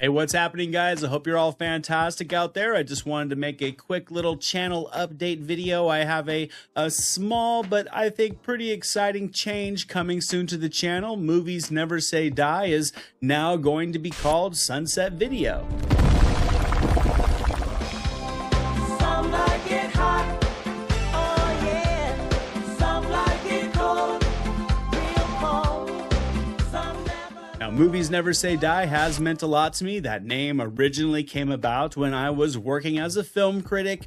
Hey, what's happening, guys? I hope you're all fantastic out there. I just wanted to make a quick little channel update video. I have a small but I think pretty exciting change coming soon to the channel. Movies Never Say Die is now going to be called Sunset Video. Some like it hot, oh yeah. Some like it cold, real cold. Some never. Now, Movies Never Say Die has meant a lot to me. That name originally came about when I was working as a film critic,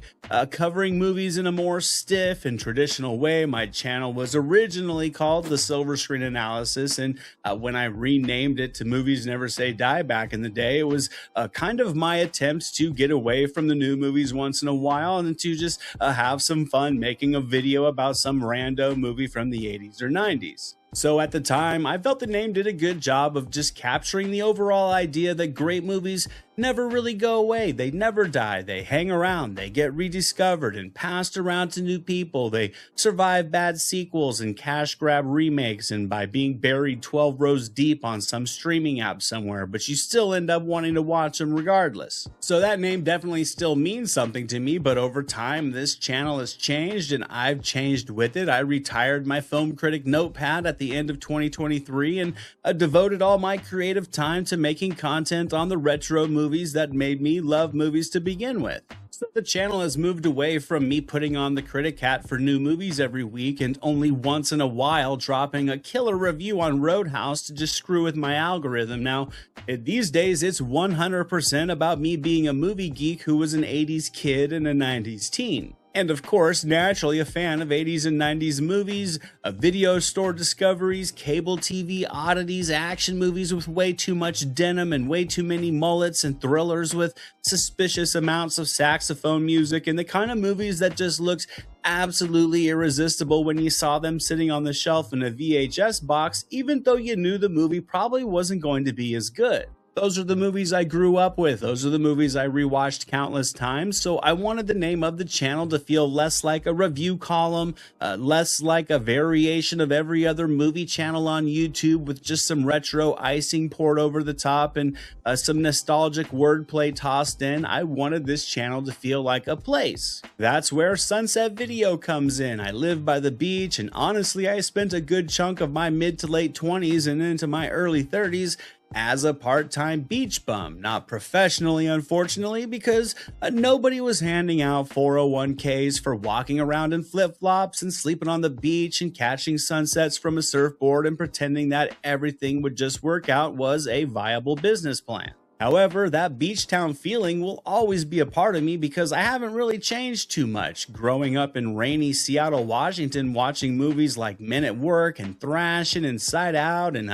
covering movies in a more stiff and traditional way. My channel was originally called The Silver Screen Analysis, and when I renamed it to Movies Never Say Die back in the day, it was kind of my attempt to get away from the new movies once in a while and to just have some fun making a video about some rando movie from the 80s or 90s. So at the time, I felt the name did a good job of just capturing the overall idea that great movies never really go away. They never die. They hang around. They get rediscovered and passed around to new people. They survive bad sequels and cash grab remakes and by being buried 12 rows deep on some streaming app somewhere, but you still end up wanting to watch them regardless. So that name definitely still means something to me, but over time, this channel has changed and I've changed with it. I retired my film critic notepad at the end of 2023 and devoted all my creative time to making content on the retro movies that made me love movies to begin with. So the channel has moved away from me putting on the critic hat for new movies every week and only once in a while dropping a killer review on Roadhouse to just screw with my algorithm. Now, these days it's 100% about me being a movie geek who was an 80s kid and a 90s teen. And of course, naturally a fan of 80s and 90s movies, video store discoveries, cable TV oddities, action movies with way too much denim and way too many mullets, and thrillers with suspicious amounts of saxophone music, and the kind of movies that just looks absolutely irresistible when you saw them sitting on the shelf in a VHS box, even though you knew the movie probably wasn't going to be as good. Those are the movies I grew up with. Those are the movies I rewatched countless times. So I wanted the name of the channel to feel less like a review column, less like a variation of every other movie channel on YouTube with just some retro icing poured over the top and some nostalgic wordplay tossed in. I wanted this channel to feel like a place. That's where Sunset Video comes in. I live by the beach, and honestly, I spent a good chunk of my mid to late 20s and into my early 30s as a part-time beach bum. Not professionally, unfortunately, because nobody was handing out 401ks for walking around in flip-flops and sleeping on the beach and catching sunsets from a surfboard and pretending that everything would just work out was a viable business plan. However, that beach town feeling will always be a part of me because I haven't really changed too much. Growing up in rainy Seattle, Washington, watching movies like Men at Work and Thrash and Inside Out and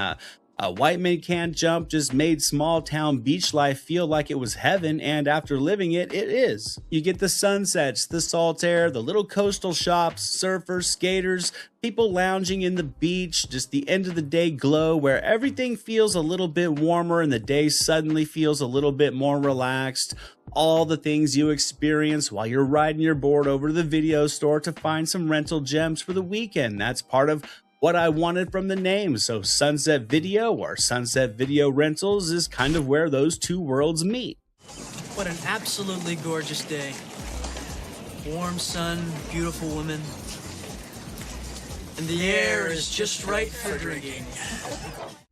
White Men Can't Jump just made small town beach life feel like it was heaven, and after living it, it is. You get the sunsets, the salt air, the little coastal shops, surfers, skaters, people lounging in the beach, just the end of the day glow where everything feels a little bit warmer and the day suddenly feels a little bit more relaxed. All the things you experience while you're riding your board over to the video store to find some rental gems for the weekend. That's part of what I wanted from the name. So Sunset Video or Sunset Video Rentals is kind of where those two worlds meet. What an absolutely gorgeous day. Warm sun, beautiful women. And the air is just right for drinking.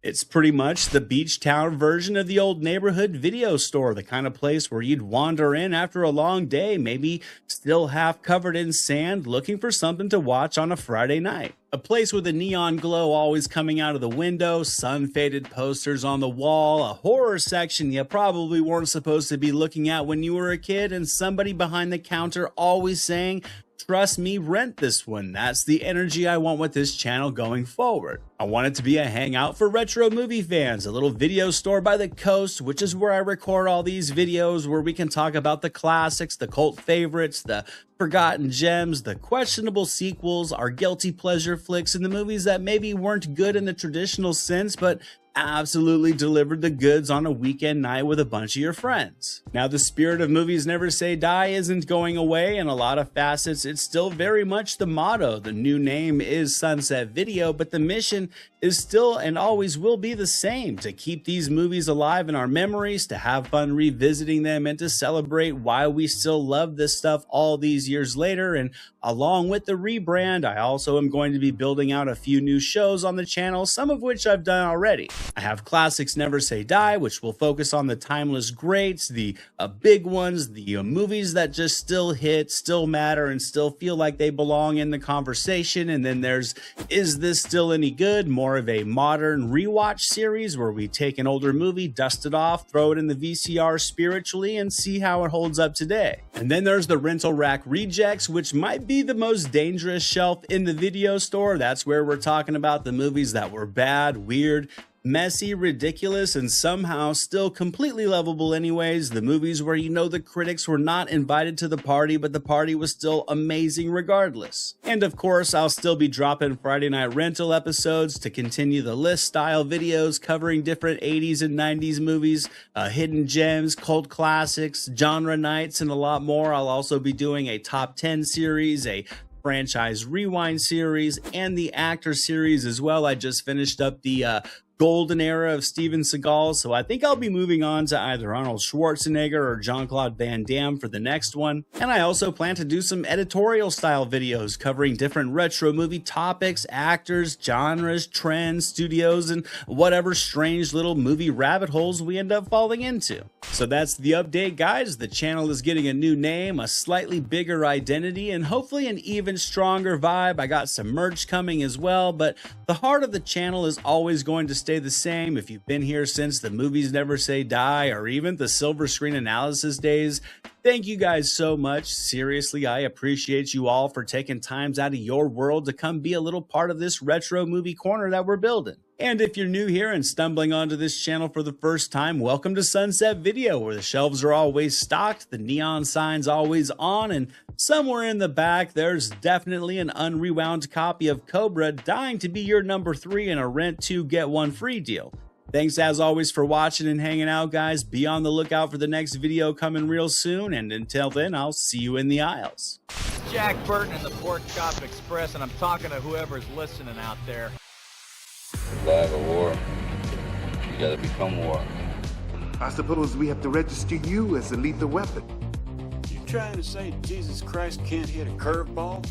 It's pretty much the beach town version of the old neighborhood video store, the kind of place where you'd wander in after a long day, maybe still half covered in sand, looking for something to watch on a Friday night. A place with a neon glow always coming out of the window, sun-faded posters on the wall, a horror section you probably weren't supposed to be looking at when you were a kid, and somebody behind the counter always saying, "Trust me, rent this one." That's the energy I want with this channel going forward. I want it to be a hangout for retro movie fans, a little video store by the coast, which is where I record all these videos where we can talk about the classics, the cult favorites, the forgotten gems, the questionable sequels, our guilty pleasure flicks, and the movies that maybe weren't good in the traditional sense, but absolutely delivered the goods on a weekend night with a bunch of your friends. Now, the spirit of Movies Never Say Die isn't going away. In a lot of facets, it's still very much the motto. The new name is Sunset Video, but the mission is still and always will be the same: to keep these movies alive in our memories, to have fun revisiting them, and to celebrate why we still love this stuff all these years later. And along with the rebrand, I also am going to be building out a few new shows on the channel, some of which I've done already. I have Classics Never Say Die, which will focus on the timeless greats, the big ones, the movies that just still hit, still matter, and still feel like they belong in the conversation. And then there's Is This Still Any Good? More of a modern rewatch series where we take an older movie, dust it off, throw it in the VCR spiritually, and see how it holds up today. And then there's the Rental Rack Rejects, which might be the most dangerous shelf in the video store. That's where we're talking about the movies that were bad, weird, messy, ridiculous, and somehow still completely lovable anyways. The movies where you know the critics were not invited to the party, but the party was still amazing regardless. And of course, I'll still be dropping Friday Night Rental episodes to continue the list style videos covering different 80s and 90s movies, hidden gems, cult classics, genre nights, and a lot more. I'll also be doing a top 10 series, a franchise rewind series, and the actor series as well. I just finished up the golden era of Steven Seagal, so I think I'll be moving on to either Arnold Schwarzenegger or Jean-Claude Van Damme for the next one. And I also plan to do some editorial style videos covering different retro movie topics, actors, genres, trends, studios, and whatever strange little movie rabbit holes we end up falling into. So that's the update, guys. The channel is getting a new name, a slightly bigger identity, and hopefully an even stronger vibe. I got some merch coming as well, but the heart of the channel is always going to stay the same. If you've been here since the Movies Never Say Die or even the silver screen analysis days, thank you guys so much. Seriously, I appreciate you all for taking times out of your world to come be a little part of this retro movie corner that we're building. And if you're new here and stumbling onto this channel for the first time, welcome to Sunset Video, where the shelves are always stocked, the neon signs always on, and somewhere in the back there's definitely an unrewound copy of Cobra dying to be your number 3 in a rent 2 get 1 free deal. Thanks as always for watching and hanging out, guys. Be on the lookout for the next video coming real soon, and until then, I'll see you in the aisles. Jack Burton and the Pork Chop Express, and I'm talking to whoever's listening out there. Flag of war. You gotta become war. I suppose we have to register you as a lethal weapon. You trying to say Jesus Christ can't hit a curveball?